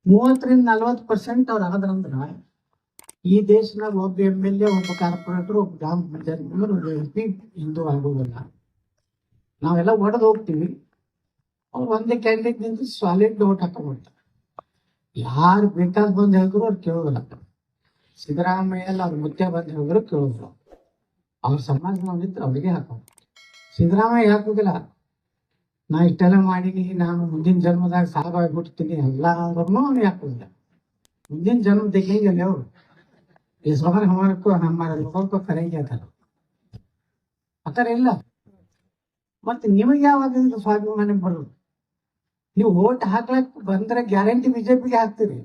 30-40% ಅವ್ರು ಆದ್ರಂದ್ರ ಈ ದೇಶದಾಗ ಒಬ್ಬ MLA, ಒಬ್ಬ ಕಾರ್ಪೊರೇಟರ್, ಒಬ್ಬ ಗ್ರಾಮ ಪಂಚಾಯತ್ ಮೆಂಬರ್, ಒಬ್ಬ MP ಹಿಂದೂ ಆಗೋದಿಲ್ಲ. ನಾವೆಲ್ಲ ಒಡೆದು ಹೋಗ್ತೀವಿ. ಅವ್ರು ಒಂದೇ ಕ್ಯಾಂಡಿಡೇಟ್ ನಿಂತು ಸಾಲಿಡ್ ಓಟ್ ಹಾಕೊಂಡ್ಬಿಡ್ತಾರೆ. ಯಾರು ಬೇಕಾದ್ ಬಂದು ಹೇಳಿದ್ರು ಅವ್ರು ಕೇಳೋದಿಲ್ಲ. ಸಿದ್ದರಾಮಯ್ಯ ಎಲ್ಲ ಅವ್ರ ಮುಖ್ಯ ಬಂದು ಹೇಳಿದ್ರು ಕೇಳೋದಿಲ್ಲ. ಅವ್ರ ಸಮಾಜದವನಿದ್ರೆ ಅವ್ರಿಗೆ ಹಾಕೋದು. ಸಿದ್ದರಾಮಯ್ಯ ಹಾಕೋದಿಲ್ಲ. ನಾ ಇಷ್ಟೆಲ್ಲ ಮಾಡೀನಿ, ನಾನು ಮುಂದಿನ ಜನ್ಮದಾಗ ಸಾಕಾಗ್ಬಿಡ್ತೀನಿ ಎಲ್ಲ ಅಂದ್ರೂ ಅವ್ನಿಗೆ ಹಾಕೋದಿಲ್ಲ. ಮುಂದಿನ ಜನ್ಮ ತೆಗಿಯಲ್ಲ ಅವರು. इस बार हमारे को हमारे लोगों को करेंगे ಆತರ ಇಲ್ಲ. ಮತ್ತೆ ನಿಮಗೆ ಯಾವಾಗ ಸ್ವಾಭಿಮಾನ ಬರೋದು? ನೀವು ಓಟ್ ಹಾಕ್ಲಕ್ ಬಂದ್ರೆ ಗ್ಯಾರಂಟಿ ಬಿಜೆಪಿಗೆ ಹಾಕ್ತೀರಿ.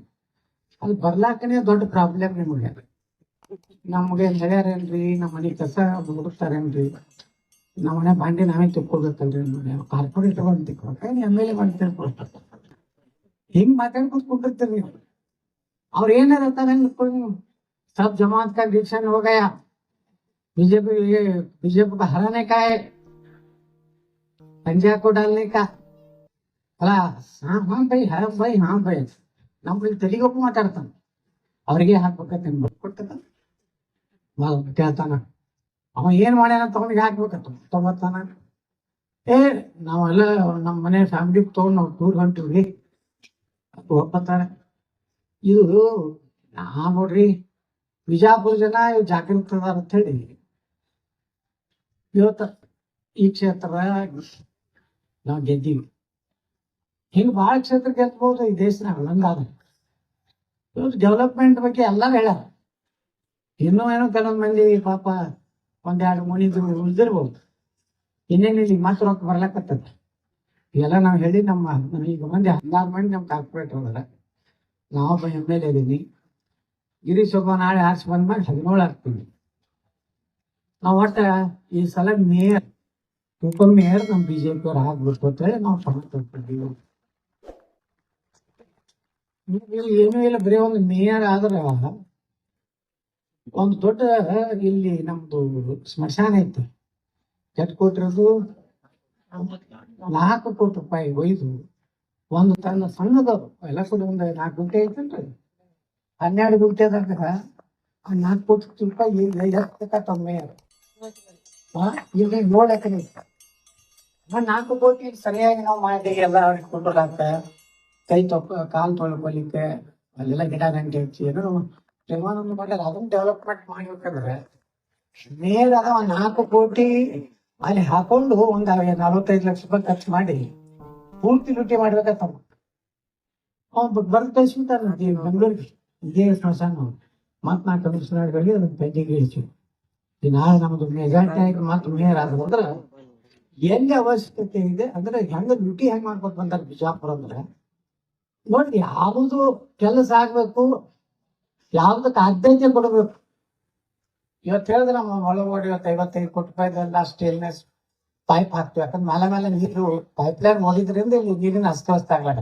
ಅಲ್ಲಿ ಬರ್ಲಾಕನೇ ದೊಡ್ಡ ಪ್ರಾಬ್ಲಮ್ ನಿಮಗೆ. ನಮ್ಗೆ ಹೇಳ್ಯಾರೇನ್ರಿ, ನಮ್ಮ ಮನೆ ಕಸ ಹುಡುಕ್ತಾರೇನ್ರಿ, ನಮ್ಮ ಮನೆ ಬಾಂಡೆ ನಾವೇ ತಿಳ್ಕೊಬೇಕಲ್ರಿ, ನೋಡಿ ಕಾರ್ಪೊರೇಟರ್ ಬಂದು ತಿಳ್ಕೊಬೇಕ, MLA ಬಂದು ತಿಳ್ಕೊಳ್ತಾರೆ. ಹಿಂಗ್ ಮಾತಾಡ್ಕೊಂಡು ಕೂತಿರ್ತೀರಿ ನೀವು. ಅವ್ರು ಏನಾರ ನೀವು सब जमात का डिसीजन हो गया, बीजेपी को हराने का है, पंजा को डालने का. हाँ भाई, हाँ भाई ನಮ್ಮ ತೆಲಿಗೂ ಮಾತಾಡ್ತಾನೆ. ಅವ್ರಿಗೆ ಹಾಕ್ಬೇಕಂತ ಕೊಡ್ತಾನ. ಕೇಳ್ತಾನ ಅವ ಏನ್ ಮಾಡ್ಯಾನ ತಗೊಂಡಿಗೆ ಹಾಕ್ಬೇಕಂತ ತಗೋತಾನ. ನಾವೆಲ್ಲ ನಮ್ಮ ಮನೆ ಫ್ಯಾಮಿಲಿ ತಗೊಂಡು ನಾವು ಟೂರ್ ಹೊಂಟಿವ್ರಿ ಒಪ್ಪತ್ತಾರ. ಇದು ನೋಡ್ರಿ, ಬಿಜಾಪುರ ಜನ ಜಾಗೃತ ಅದಾರ ಅಂತ ಹೇಳಿ ಇವತ್ತ ಈ ಕ್ಷೇತ್ರ ನಾವು ಗೆದ್ದೀವಿ. ಹಿಂಗ ಬಹಳ ಕ್ಷೇತ್ರ ಗೆಲ್ಬಹುದು ಈ ದೇಶನಾಗ. ಹಂಗಾದ್ರೆ ಇವತ್ತು ಡೆವಲಪ್ಮೆಂಟ್ ಬಗ್ಗೆ ಎಲ್ಲರೂ ಹೇಳ್ಯಾರ. ಇನ್ನೂ ಏನೋ ಕೆಲವೊಂದು ಮಂದಿ ಪಾಪ ಒಂದೆರಡು ಮುನಿದು ಉಳಿದಿರ್ಬೋದು. ಇನ್ನೇನು ಇಲ್ಲಿ ಮಾತ್ರ ರೊಕ್ಕ ಬರ್ಲಕತ್ತದ. ಇವೆಲ್ಲ ನಾವು ಹೇಳಿ ಈಗ ಮಂದಿ 16 ಮಂದಿ ನಮ್ಮ ಕಾರ್ಪೊರೇಟರ್ ಅದಾರ. ನಾವೊಬ್ಬ MLA ಇದೀನಿ. ಗಿರೀಶ್ ಒಬ್ಬ ನಾಳೆ ಆರ್ಸಿ ಬಂದ್ಮೇಲೆ 17 ಆಗ್ತೀವಿ ನಾವು. ಒಟ್ಟ ಈ ಸಲ ಮೇಯರ್, ಉಪ ಮೇಯರ್ ನಮ್ಮ BJP ಅವ್ರು ಆಗ್ಬೇಕು ಅಂತ ಹೇಳಿ ನಾವು ಶ್ರಮ ತಗೊಂಡಿದ್ದೀವಿ. ಏನೂ ಇಲ್ಲ, ಬರೀ ಒಂದು ಮೇಯರ್ ಆದ್ರೆ ಒಂದು ದೊಡ್ಡ ಇಲ್ಲಿ ನಮ್ದು ಸ್ಮಶಾನ ಐತಿ. ಎಷ್ಟು ಕೊಟ್ಟಿರೋದು? 4 ಕೋಟಿ ರೂಪಾಯಿ ಒಯ್ದು ಒಂದು ತನ್ನ ಸಣ್ಣದವರು ಎಲ್ಲ ಕೂಡ ಒಂದು 4 ಗುಂಟೆ ಐತನ್ರಿ, 12 ಗುಂಟೆದಾಗ 4 ಕೋಟಿ ರೂಪಾಯಿ ಎಷ್ಟು ಮೇಯರ್ ಈಗ 7 ಎಕರೆ ಐತೆ. 4 ಕೋಟಿ ಸರಿಯಾಗಿ ನಾವು ಮಾಡಿ ಎಲ್ಲ ಅವ್ರಿಗೆ ಕೊಟ್ಟೋದಾಕ ಕೈ ಕಾಲು ತೊಳ್ಕೊಲಿಕ್ಕೆ ಅಲ್ಲೆಲ್ಲ ಗಿಡ ಗಂಟೆ ಹಚ್ಚಿ ಏನೋ ನಿರ್ಮಾಣ ಮಾಡ್ಯಾರ. ಅದನ್ನ ಡೆವಲಪ್ಮೆಂಟ್ ಮಾಡ್ಬೇಕಂದ್ರೆ ಮೇಯರ್ ಅದ 4 ಕೋಟಿ ಅಲ್ಲಿ ಹಾಕೊಂಡು ಒಂದು 45 ಲಕ್ಷ ರೂಪಾಯಿ ಖರ್ಚು ಮಾಡಿ ಪೂರ್ತಿ ಲೂಟಿ ಮಾಡ್ಬೇಕಂತ ಬರ್ದು ಕಳಿಸ್ಬಿಟ್ಟಾರ ಬೆಂಗಳೂರಿಗೆ. ಇದೇ ಸ್ಮಶಾನ ಮತ್ ನಾ ಕಮಿಷನರ್ಗಳಿಗೆ ಅದನ್ನ ಪೆಂಡಿಂಗ್ ಇಳಿಸಿ. ನಾಳೆ ನಮ್ದು ಮೆಜಾರಿಟಿ ಆಗಿ ಮತ್ತೆ ಮೇಯರ್ ಆದ್ರೆ ಎಲ್ಲಿ ಅವಶ್ಯಕತೆ ಇದೆ ಅಂದ್ರೆ ಹೆಂಗ ಡ್ಯೂಟಿ ಹೆಂಗ್ ಮಾಡ್ಕೊತ ಬಂದಾರ ಬಿಜಾಪುರ ಅಂದ್ರೆ ನೋಡ್ರಿ, ಯಾವುದು ಕೆಲಸ ಆಗ್ಬೇಕು, ಯಾವ್ದಕ್ಕೆ ಆದ್ಯತೆ ಕೊಡ್ಬೇಕು. ಇವತ್ತು ಹೇಳಿದ್ರೆ ನಮ್ಮ ಒಳಗೋಡಿ ಇವತ್ತು 55 ಕೋಟಿ ರೂಪಾಯಿದೆಲ್ಲ ಸ್ಟೇನ್ಲೆಸ್ ಪೈಪ್ ಹಾಕ್ತೀವಿ. ಯಾಕಂದ್ರೆ ಮೇಲೆ ನೀರು ಪೈಪ್ ಲೈನ್ ಹೋಗಿದ್ರಿಂದ ಇಲ್ಲಿ ನೀರಿನ ಅಸ್ತವ್ಯಸ್ತ ಆಗ್ಲಾಡ.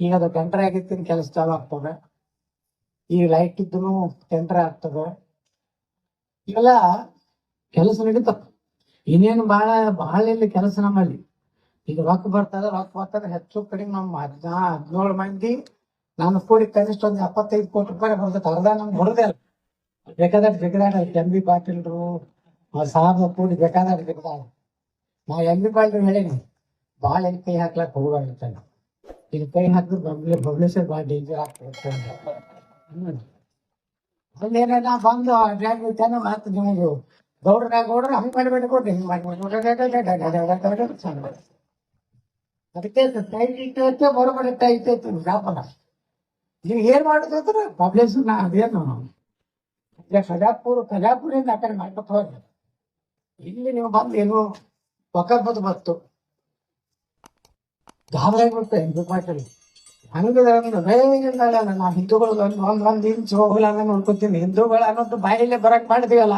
ಈಗ ಅದು ಟೆಂಡರ್ ಆಗಿರ್ತೀನಿ, ಕೆಲಸ ಚಾಲು ಆಗ್ತದೆ. ಈ ಲೈಟ್ ಇದ್ದು ಟೆಂಡರ್ ಆಗ್ತದೆ. ಇವೆಲ್ಲ ಕೆಲಸ ನಡೀತಾವ. ಇನ್ನೇನು ಬಹಳ ಇಲ್ಲಿ ಕೆಲಸ ನಮ್ಮಲ್ಲಿ. ಈಗ ರೊಕ್ಕ ಬರ್ತದೆ ಹೆಚ್ಚು ಕಡಿಮೆ ನಮ್ಮ 17 ಮಂದಿ ನಾನು ಕೂಡಿ ಕನಿಷ್ಠ ಒಂದು 75 ಕೋಟಿ ರೂಪಾಯಿ ಬರ್ತದೆ. ಅರ್ಧ ನಮ್ಗೆ ಬರೋದೇ ಅಲ್ಲ. ಬೇಕಾದ MB ಪಾಟೀಲ್ರು ಸಾಹೇಬ್ ಕೂಡಿ ಬೇಕಾದ ನಾ MB ಪಾಟೀಲ್ ಹೇಳೀನಿ, ಭಾಳ ಎಲ್ಲಿ ಕೈ ಹಾಕ್ಲಕ್ ಹೋಗ್ಬಾರ್ತಾನೆ. ಈಗ ಕೈ ಹಾಕಿದ್ರೆ ಬಬ್ಲೇಶ್ವರ್ ಭಾಳ ಡೇಂಜರ್ ಆಗ್ತದೆ. ಅಲ್ಲೇನ ನಾ ಬಂದು ಅಡ್ಡಾಡ್ಬಿಡ್ತೇನೆ. ಮತ್ತೆ ನಿಮಗೆ ಗೌಡ್ರ ಹಂಗೆ ಮಾಡಿಬಿಟ್ಟು ಕೊಡ್ರಿ, ಹಿಂಗೆ ಮಾಡಿ ಅದಕ್ಕೆ ಟೈಟ್ ಇಟ್ಟೈತೆ, ಬರೋಬರಿ ಟೈಟ್ ಐತಿ ವ್ಯಾಪಾರ. ನೀವು ಏನ್ ಮಾಡುದು ಅಂದ್ರೆ ಪಬ್ಲಿಷ್ ಅದೇನು ಖಜಾಪುರಿಂದ ಆ ಕಡೆ ಮಾಡ್ಕೊತ ಹೋಗ್ರಿ. ಇಲ್ಲಿ ನೀವು ಬಂದು ಏನು ಒಕ್ಕಲ್ಬದು ಬತ್ತು ಗಾಬರಾಗ್ಬಿಡ್ತೇವೆ MB ಪಾಟೀಲ್. ಹಂಗಲ್ಲ ನಾವು ಹಿಂದೂಗಳು ಒಂದ್ ಇಂಚ್ ಹೋಗಲ್ಲ ನೋಡ್ಕೊತೀನಿ. ಹಿಂದೂಗಳು ಅನ್ನೋದು ಬಾಯಿಲೆ ಬರಕ್ ಮಾಡಿದೀವಲ್ಲ,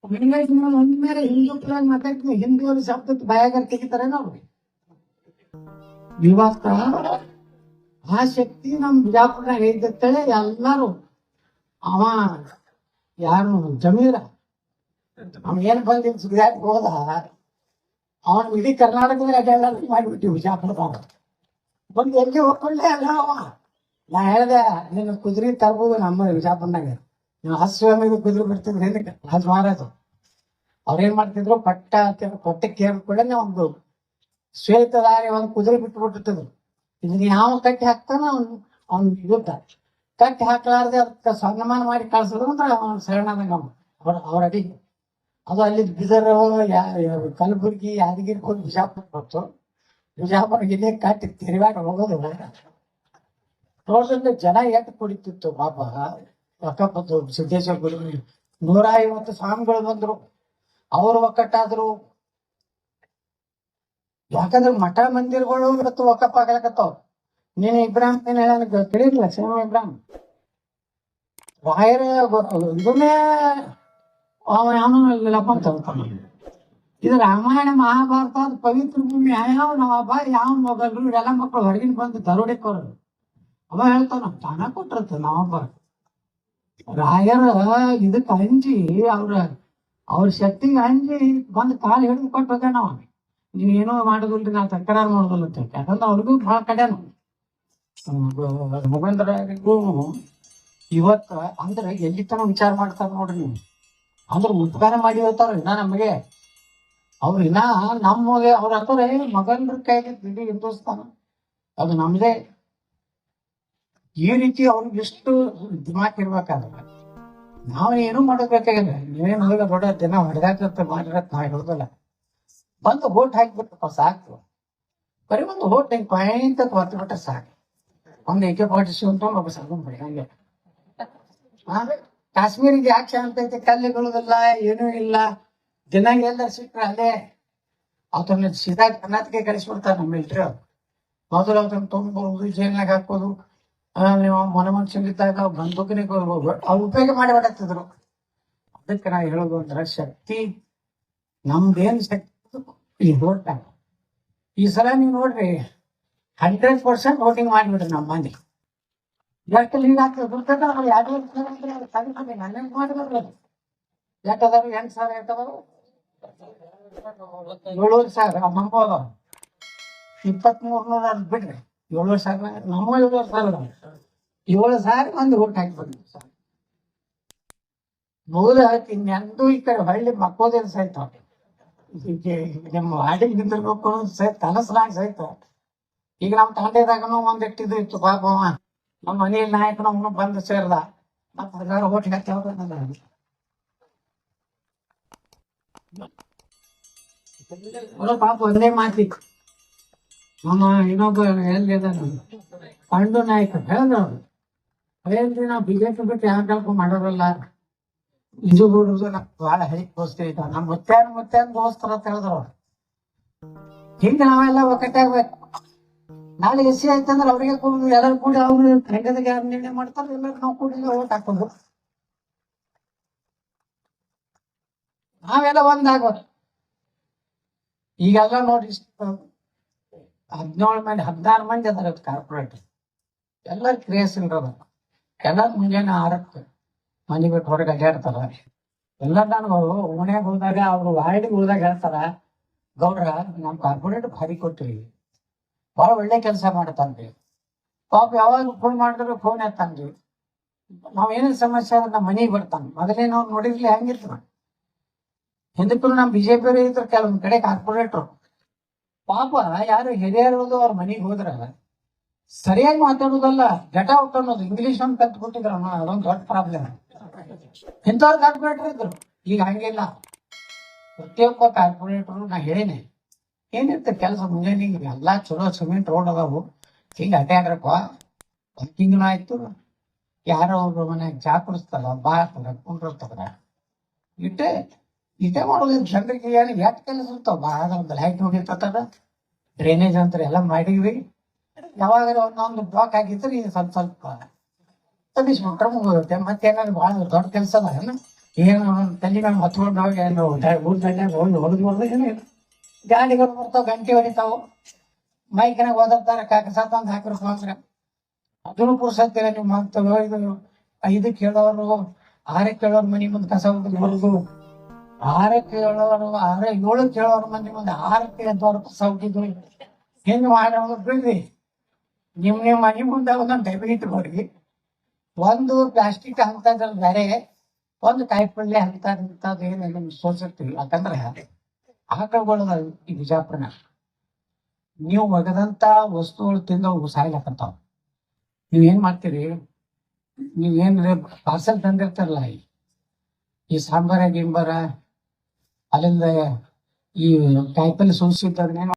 ಒಮ್ಮೆರೆ ಹಿಂದೂ ಪ್ಲಾನ್ ಮಾತಾಡ್ತೀನಿ. ಹಿಂದೂ ಶಬ್ದ ಬಾಯಾಗ ತೆಗಿತಾರೆ ನಾವು. ಇವತ್ತ ಆ ಶಕ್ತಿ ನಮ್ ಬಿಜಾಪುರನಾಗ ಐತೇಳಿ ಎಲ್ಲಾರು ಅವ ಯಾರು ಜಮೀರ ಅವ ಏನ್ ಬಂದಿದ್ ಸುಧಾಕ್ ಹೋದ ಅವನ್ ಇಡೀ ಕರ್ನಾಟಕದಾಗ ಅಡ್ಡಾಡ ಮಾಡಿಬಿಟ್ಟಿವಿ ಬಿಜಾಪುರದಾಗ. ಬಂದು ಎಲ್ಲಿ ಹೋಗ್ಕೊಳ್ಳೆ ಅಲ್ಲ ಅವ. ನಾ ಹೇಳ್ದೆ ನಿನ್ನ ಕುದುರೆ ತರ್ಬೋದು ನಮ್ಮ ಬಿಜಾಪುರ್ನಾಗ. ನೀವು ಹಸು ಅನ್ನೋದು ಕುದುರೆ ಬಿಡ್ತಿದ್ರು ಹಿಂದಕ್ಕೆ ರಾಜ ಮಹಾರಾಜ. ಅವ್ರೇನ್ ಮಾಡ್ತಿದ್ರು ಪಟ್ಟಕ್ಕೆ ಕೇಳ್ಕೊಳ್ಳೆ ಒಂದು ಶ್ವೇತದಾರಿ ಒಂದು ಕುದುರೆ ಬಿಟ್ಟು ಬಿಟ್ಟಿದ್ರು. ಇದನ್ನ ಯಾವ ಕಟ್ಟಿ ಹಾಕ್ತಾನ ಅವ್ನ ಯುದ್ಧ ಕಟ್ಟಿ ಹಾಕ್ಲಾರ್ದೆ ಅದಕ್ಕೆ ಸನ್ಮಾನ ಮಾಡಿ ಕಳ್ಸಿದ್ರು ಅಂದ್ರೆ ಅವ್ನ ಶರಣಾದಂಗ ಅವ್ರ ಅಡಿಗೆ. ಅದು ಅಲ್ಲಿ ಬೀದರ್ ಕಲಬುರ್ಗಿ ಯಾದಗಿರಿ ಹೋಗಿ ಬಿಜಾಪುರ ಬಂತು. ಬಿಜಾಪುರ ಇಲ್ಲೇ ಕಟ್ಟಿ ತಿರುಗಾಟ ಹೋಗೋದು ನೋಡಿದ್ರೆ ಜನ ಎಟ್ಟು ಕುಡಿತಿತ್ತು ಪಾಪ. ಒಕ್ಕಪ್ಪತ್ತು ಸಿದ್ದೇಶ್ವರ ಗುರು 150 ಸ್ವಾಮಿಗಳು ಬಂದ್ರು, ಅವರು ಒಕ್ಕಟ್ಟಾದ್ರು. ಯಾಕಂದ್ರೆ ಮಠ ಮಂದಿರಗಳು ಇವತ್ತು ಒಕ್ಕಪ್ಪ ಆಗ್ಲಕತ್ತಾವ. ನೀನು ಇಬ್ರಾಹಿಂ ಏನ್ ಹೇಳ ತಿಳಿದಿಲ್ಲ, ಸೇಮ ಇಬ್ರಾಹಿಂ ರಾಯರ ಇದನ್ನೇ ಅವನಲ್ಲಪ್ಪ ಅಂತ ಹೇಳ್ತಾನ. ಇದು ರಾಮಾಯಣ ಮಹಾಭಾರತ ಪವಿತ್ರ ಭೂಮಿ. ಯಾವ ನಾವಬ್ಬ ಯಾವ ಮೊಬೈಲ್ ಇವೆಲ್ಲ ಮಕ್ಕಳು ಹೊರಗಿನ ಬಂದು ದರೋಡೆಕೋರು ಅವ ಹೇಳ್ತಾನ ತಾನ ಕೊಟ್ಟಿರ್ತ. ನಾವೊಬ್ಬ ರಾಯರ ಇದಕ್ಕೆ ಅಂಜಿ ಅವ್ರ ಶಕ್ತಿಗೆ ಅಂಜಿ ಬಂದು ಕಾಲು ಹಿಡಿದು ಕೊಟ್ಟು ಹೋಗ್ಯ ನಾವ. ನೀವೇನೋ ಮಾಡೋದಿಲ್ರಿ, ನಾ ತಕರಾರು ಮಾಡೋದಿಲ್ಲ ಅಂತ. ಯಾಕಂದ್ರೆ ಅವ್ರಿಗೂ ಭಾಳ ಕಡೆನು ಮುಗಂದ್ರಿಗೂ ಇವತ್ತ ಅಂದ್ರೆ ಎಲ್ಲಿ ತನ ವಿಚಾರ ಮಾಡ್ತಾರ ನೋಡ್ರಿ ನೀವು. ಅಂದ್ರೆ ಉಪಕಾರ ಮಾಡಿ ಹೋಗ್ತಾರ ಇನ್ನ ನಮಗೆ. ಅವ್ರು ಇನ್ನ ನಮಗೆ ಅವ್ರ ಹತ್ರ ಮಗನ್ರ ಕೈಗೆ ಇಡೀ ಹಿಂದೂಸ್ತಾನ ಅದು ನಮ್ದೇ. ಈ ರೀತಿ ಅವ್ರಿಗೆ ಎಷ್ಟು ದಿಮಾಕ್ ಇರ್ಬೇಕಾದ್ರೆ ನಾವ್ ಏನು ಮಾಡೋದ್ಬೇಕಾಗಿಲ್ಲ. ನೀವೇನು ಹೋಗ ದೊಡ್ಡ ದಿನ ಹೊಡೆದಾಕತ್ತ ಮಾಡಿರತ್ ನಾವ್ ಹೇಳೋದಲ್ಲ. ಬಂದು ಓಟ್ ಹಾಕಿಬಿಟ್ರಪ್ಪ ಸಾಕು. ಬರೀ ಒಂದು ಓಟ್ ಹೆಂಗ್ ಪಾಯಿಂಟ್ ಹೊತ್ತು ಬಿಟ್ರೆ ಸಾಕು. ಒಂದು AK-47 ಅಂತ ಒಬ್ಬ ಸಾಕೊಂಡ್ಬಿಡಿ ಹಂಗೆ. ಆಮೇಲೆ ಕಾಶ್ಮೀರಿಗೆ ಯಾಕೆ ಅಂತೈತೆ, ಕಲ್ಲಿಗಳಿಲ್ಲ ಏನೂ ಇಲ್ಲ. ದಿನ ಎಲ್ಲ ಸಿಟ್ರೆ ಅಲ್ಲೇ ಅವತನ್ನ ಸೀದಾ ಕರ್ನಾಟಕ ಕಳಿಸ್ಬಿಡ್ತಾರೆ ನಮ್ಮ ಮಿಲ್ಟ್ರಿ ಅವ್ರು. ಮೊದಲು ಅವತನ್ನ ತೊಗೊಂಡ್ಬರೋದು, ಜೈಲ್ನಾಗ ಹಾಕೋದು. ನೀವು ಮನಮನ್ಸಿದ್ದಾಗ ಬಂದೂಕಿನೇ ಕೊಡ್ಬೋದು. ಅವ್ರು ಉಪಯೋಗ ಮಾಡಿಬಿಡತ್ತಿದ್ರು. ಅದಕ್ಕೆ ನಾ ಹೇಳೋದು ಅಂದ್ರೆ ಶಕ್ತಿ ನಮ್ದೇನ್ ಶಕ್ತಿ ಈ ಓಟ್. ಈ ಸಲ ನೀವು ನೋಡ್ರಿ 100% ವೋಟಿಂಗ್ ಮಾಡಿಬಿಡ್ರಿ ನಮ್ಮ ಮಂದಿ. ಎಷ್ಟು ಲೀಡ್ ಆಗ್ತದೆ ದುಡ್ಡ 2 ಮಾಡಿದ್ರು. ಎಷ್ಟು ಅದಾರು 8,000 ಇರ್ತಾವ, 7,000 ನಂಬೋದು 2,300 ಬಿಡ್ರಿ. 7,000 ನಮ್ಮ 7,000 ಮಂದಿ ಓಟ್ ಹಾಕಿಬಿಡ್ರಿ ಸರ್. ಮುಗಿದ ಇನ್ನೆಂದೂ ಈ ಕಡೆ ಹಳ್ಳಿ ಮಕ್ಕೋದೇನು ಸಹಿತ ನಿಮ್ಮ ಹಾಡಿಗೆ ನಿಂತಿರ್ಬೇಕು ಸಹಿತ ಕನಸಲಾಗಿ ಸಹಿತ. ಈಗ ನಮ್ಮ ತಂದೆದಾಗನು ಒಂದಿಟ್ಟಿದ್ದು ಇತ್ತು ಪಾಪ. ನಮ್ಮ ಮನೆಯಲ್ಲಿ ನಾಯಕನ ಅವನು ಬಂದು ಸೇರ್ದ. ಮತ್ತೆ ಎಲ್ಲಾರು ಓಟ್ ಹಾಕಿ ಪಾಪ ಒಂದೇ ಮಾತಿತ್ತು. ನಮ್ಮ ಇನ್ನೊಬ್ಬ ಎಲ್ಲಿದ ಪಾಂಡು ನಾಯಕ ಹೇಳಿದ್ರು, ಅದೇನ್ರಿ ನಾವು BJP ಬಿಟ್ಟು ಯಾವ ಕೆಲಸ ಮಾಡೋರಲ್ಲ, ಇದು ಬಿಡುದು ನಮ್ಗೆ ಬಹಳ ಹೆಲ್ಪ್ ದೋಸ್ತಿ ಇದ್ದ. ನಮ್ಮ ಮುತ್ಯಾನ ದೋಸ್ತರ ಅಂತ ಹೇಳಿದ್ರು. ಹಿಂಗ ನಾವೆಲ್ಲ ಒಕ್ಕಟ್ಟಾಗ್ಬೇಕು. ನಾಳೆ SC ಆಯ್ತಂದ್ರೆ ಅವ್ರಿಗೆ ಎಲ್ಲರೂ ಕೂಡಿ ಅವ್ರು ಹೆಂಗದಾಗ ಯಾರು ನಿರ್ಣಯ ಮಾಡ್ತಾರೆ, ಎಲ್ಲರೂ ನಾವು ಕೂಡಿ ಓಟ್ ಹಾಕೊಂಡು ನಾವೆಲ್ಲ ಒಂದಾಗೋದು. ಈಗೆಲ್ಲ ನೋಡಿ 17 ಮಂದಿ 16 ಮಂದಿ ಅದಾರ ಕಾರ್ಪೊರೇಟ್. ಎಲ್ಲರೂ ಕ್ರಿಯೇಷನ್ ಅದ. ಎಲ್ಲರೂ ಮುಂಜಾನೆ 6ಕ್ಕೆ ಮನೆ ಬಿಟ್ಟು ಹೊರಗೆ ಅಡ್ಡಾಡ್ತಾರ. ಎಲ್ಲ ನಾನು ಓಣ್ಯಾಗ ಹೋದಾಗ ಅವ್ರು ವಾರ್ಡಿಗೆ ಹೋದಾಗ ಹೇಳ್ತಾರ, ಗೌಡ್ರ ನಮ್ಮ ಕಾರ್ಪೊರೇಟ್ ಭಾರಿ ಕೊಟ್ಟಿವಿ, ಭಾಳ ಒಳ್ಳೆ ಕೆಲಸ ಮಾಡ್ತಾನ್ರಿ. ಪಾಪ ಯಾವಾಗ ಫೋನ್ ಮಾಡಿದ್ರೆ ಫೋನ್ ಎತ್ತಾನ್ರಿ. ನಾವೇನೇನು ಸಮಸ್ಯೆ ಆದ್ರೆ ನಮ್ಮ ಮನೆಗೆ ಬರ್ತಾನೆ. ಮೊದಲೇ ನಾವು ನೋಡಿರ್ಲಿ ಹೆಂಗಿರ್ತಾನ. ಹಿಂದಕ್ಕೂ ನಮ್ಮ BJP ಇದ್ರು ಕೆಲವೊಂದ್ ಕಡೆ ಕಾರ್ಪೊರೇಟ್ರು ಪಾಪ ಯಾರು ಹಿರಿಯರು ಅವ್ರ ಮನೆಗೆ ಹೋದ್ರ ಸರಿಯಾಗಿ ಮಾತಾಡೋದಲ್ಲ, ಘಟ ಔಟ್ ಅನ್ನೋದು ಇಂಗ್ಲೀಷ್ ಅಂತ ಕಲ್ತ್ಕೊಟ್ಟಿದ್ರ. ಅದೊಂದು ದೊಡ್ಡ ಪ್ರಾಬ್ಲಮ್. ಇಂಥವ್ರು ಕಾರ್ಪೊರೇಟರ್ ಇದ್ರು. ಈಗ ಹಂಗಿಲ್ಲ. ಪ್ರತಿಯೊಬ್ಬ ಕಾರ್ಪೊರೇಟರು ನಾ ಹೇಳೇನೆ ಏನಿರ್ತದೆ ಕೆಲಸ ಮುಂಜಾನೆ ಎಲ್ಲಾ ಚಲೋ ಸಿಮೆಂಟ್ ರೋಡ್ ಅದಾವು. ಹಿಂಗ ಅಡ್ಡಾಡ್ರಪ್ಪ ವಾಕಿಂಗ್ನ ಆಯ್ತು. ಯಾರೋ ಒಬ್ರು ಮನ್ಯಾಗ ಚಾ ಕುಡಿಸ್ತಾರ, ಬಾಳ್ತಾರ, ಕುಂಡಿರ್ತಾರ. ಇಟೇ ಮಾಡೋದು ಜನರಿಗೆ ಏನು ಎಷ್ಟು ಕೆಲಸ ಇರ್ತಾವ. ಭಾಳ ಲೈಟ್ ಹೋಗಿರ್ತದ, ಡ್ರೈನೇಜ್ ಅಂತ ಎಲ್ಲ ಮಾಡಿದ್ವಿ. ಯಾವಾಗ ಒಂದೊಂದು ಬ್ಲಾಕ್ ಆಗಿದ್ರೆ ಸ್ವಲ್ಪ ಸ್ವಲ್ಪ ತಗಿಸ್ಬಿಟ್ರೆ ಮುಗಿರುತ್ತೆ. ಮತ್ತೇನಾದ್ರು ಭಾಳ ದೊಡ್ಡ ಕೆಲಸ ಅದ ಏನು ತಲೆ ಮ್ಯಾಗ ಹತ್ಕೊಂಡು ಹೋಗಿ ಏನು ಊರ್ ದಂಡ್ಯಾಗ ಹೊಡೆದು ಏನಿಲ್ಲ. ಗಾಡಿಗಳು ಬರ್ತಾವ, ಗಂಟೆ ಹೊಡಿತಾವು, ಮೈಕ್ನಾಗ ಓದಿರ್ತಾರ, ಕಾಕಸಾತ ಅಂತ ಹಾಕಿರ್ತಾವ. ಅಂದ್ರೆ ಅದನ್ನು ಪುರ್ಸತ್ತಿಲ್ಲ. ನೀವು ಮಾಡ್ತೇವೆ ಇದು 5ಕ್ಕೆ ಹೇಳೋರು 6ಕ್ಕೆ ಹೇಳೋರು ಮನೆ ಮುಂದೆ ಕಸ ಹೊಡೆದು, 6ಕ್ಕೆ ಹೇಳೋರು 7ಕ್ಕೆ ಹೇಳೋರು ಮಂದಿ ಮುಂದೆ 6ಕ್ಕೆ ಎದ್ದವ್ರು ಕಸ ಹುಟ್ಟಿದ್ರು. ಹಿಂಗೆ ಮಾಡೋದು ಬಿಡ್ರಿ. ನಿಮ್ಮ ಮನೆ ಮುಂದೆ ಒಂದೊಂದು ಡಬ್ಬಿ ಇಟ್ಕೊಡ್ರಿ. ಒಂದು ಪ್ಲಾಸ್ಟಿಕ್ ಅಂತದ್ರಲ್ಲಿ ಬೇರೆ, ಒಂದು ಕಾಯಿಪಲ್ಲೆ ಅಂತದ್ ಏನೇನು ಸೋಸಿರ್ತೀವಿ. ಯಾಕಂದ್ರೆ ಆಕಳುಗಳು ಈ ಬಿಜಾಪುರನ ನೀವು ಒಗದಂತ ವಸ್ತುಗಳು ತಿಂದು ಅವು ಸಾಯ್ಲಾಕಂತಾವ. ನೀವೇನ್ ಮಾಡ್ತೀರಿ, ನೀವೇನ್ ಪಾರ್ಸಲ್ ತಂದಿರ್ತಾರಲ್ಲ, ಈ ಸಾಂಬಾರ ಗಿಂಬಾರ ಅಲ್ಲಿಂದ ಈ ಕಾಯಿಪಲ್ಲೆ ಸೋಸಿದ್ದನ್ನೇನು